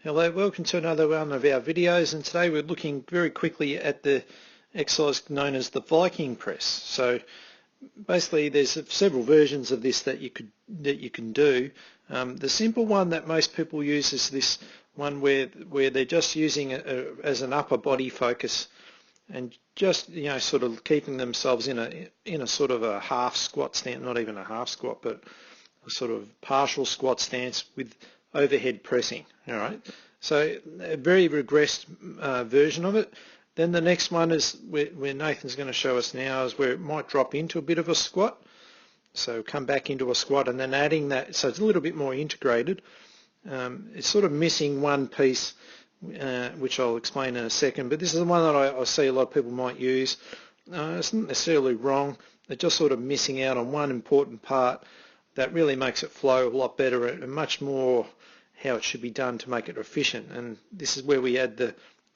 Hello, welcome to another one of our videos, and today we're looking very quickly at the exercise known as the Viking Press. So basically there's several versions of this that you can do. The simple one that most people use is this one where they're just using it as an upper body focus and just sort of keeping themselves in a sort of a half squat stance, not even a half squat, but a sort of partial squat stance with overhead pressing. All right, so a very regressed version of it. Then the next one is where Nathan's going to show us now, is where it might drop into a bit of a squat. So come back into a squat and then adding that, so it's a little bit more integrated. It's sort of missing one piece, which I'll explain in a second, but this is the one that I see a lot of people might use. It's not necessarily wrong, they're just sort of missing out on one important part that really makes it flow a lot better and much more how it should be done to make it efficient. And this is where we add the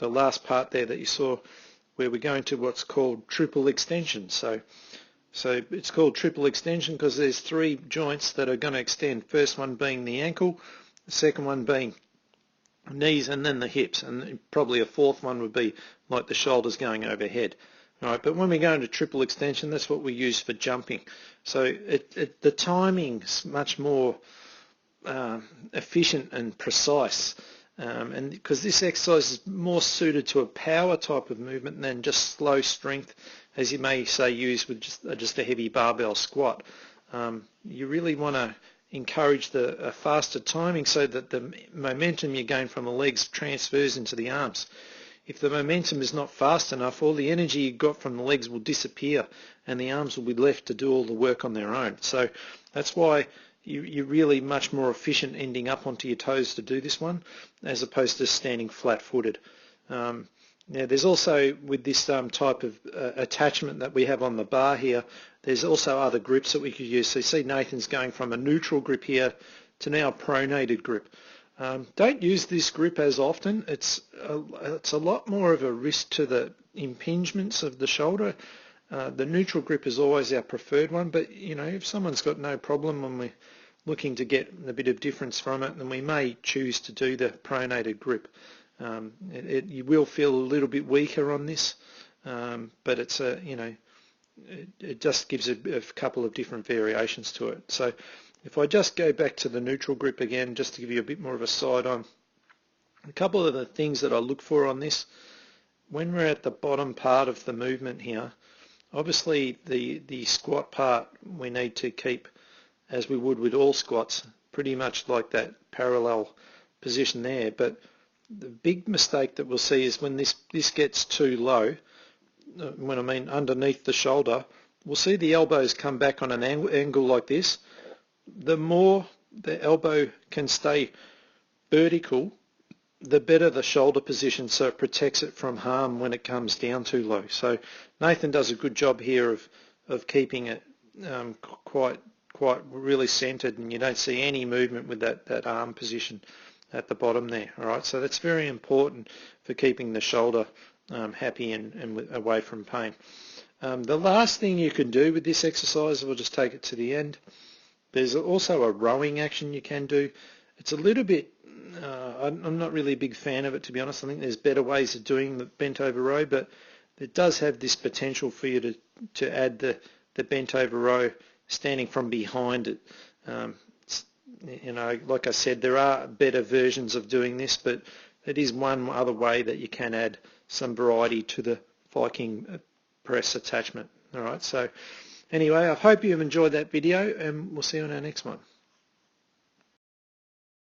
last part there that you saw, where we go into what's called triple extension. So it's called triple extension because there's three joints that are going to extend. First one being the ankle, the second one being knees, and then the hips, and probably a fourth one would be like the shoulders going overhead. All right, but when we go into triple extension, that's what we use for jumping. So the timing's much more efficient and precise, and because this exercise is more suited to a power type of movement than just slow strength, as you may say use with just a heavy barbell squat. You really want to encourage a faster timing so that the momentum you gain from the legs transfers into the arms. If the momentum is not fast enough, all the energy you got from the legs will disappear and the arms will be left to do all the work on their own. So that's why you're really much more efficient ending up onto your toes to do this one, as opposed to standing flat-footed. Now there's also, with this type of attachment that we have on the bar here, there's also other grips that we could use. So you see Nathan's going from a neutral grip here to now a pronated grip. Don't use this grip as often. It's a lot more of a risk to the impingements of the shoulder. The neutral grip is always our preferred one, but if someone's got no problem when we're looking to get a bit of difference from it, then we may choose to do the pronated grip. You will feel a little bit weaker on this, but it's it just gives a couple of different variations to it. So if I just go back to the neutral grip again, just to give you a bit more of a side on, a couple of the things that I look for on this, when we're at the bottom part of the movement here, obviously the squat part we need to keep, as we would with all squats, pretty much like that parallel position there. But the big mistake that we'll see is when this gets too low, when I mean underneath the shoulder, we'll see the elbows come back on an angle like this. The more the elbow can stay vertical, the better the shoulder position, so it protects it from harm when it comes down too low. So Nathan does a good job here of keeping it quite really centered, and you don't see any movement with that arm position at the bottom there. All right, so that's very important for keeping the shoulder happy and away from pain. The last thing you can do with this exercise, we'll just take it to the end. There's also a rowing action you can do. It's a little bit, I'm not really a big fan of it, to be honest. I think there's better ways of doing the bent over row, but it does have this potential for you to add the bent over row standing from behind it. Like I said, there are better versions of doing this, but it is one other way that you can add some variety to the Viking Press attachment. All right, so anyway, I hope you've enjoyed that video, and we'll see you on our next one.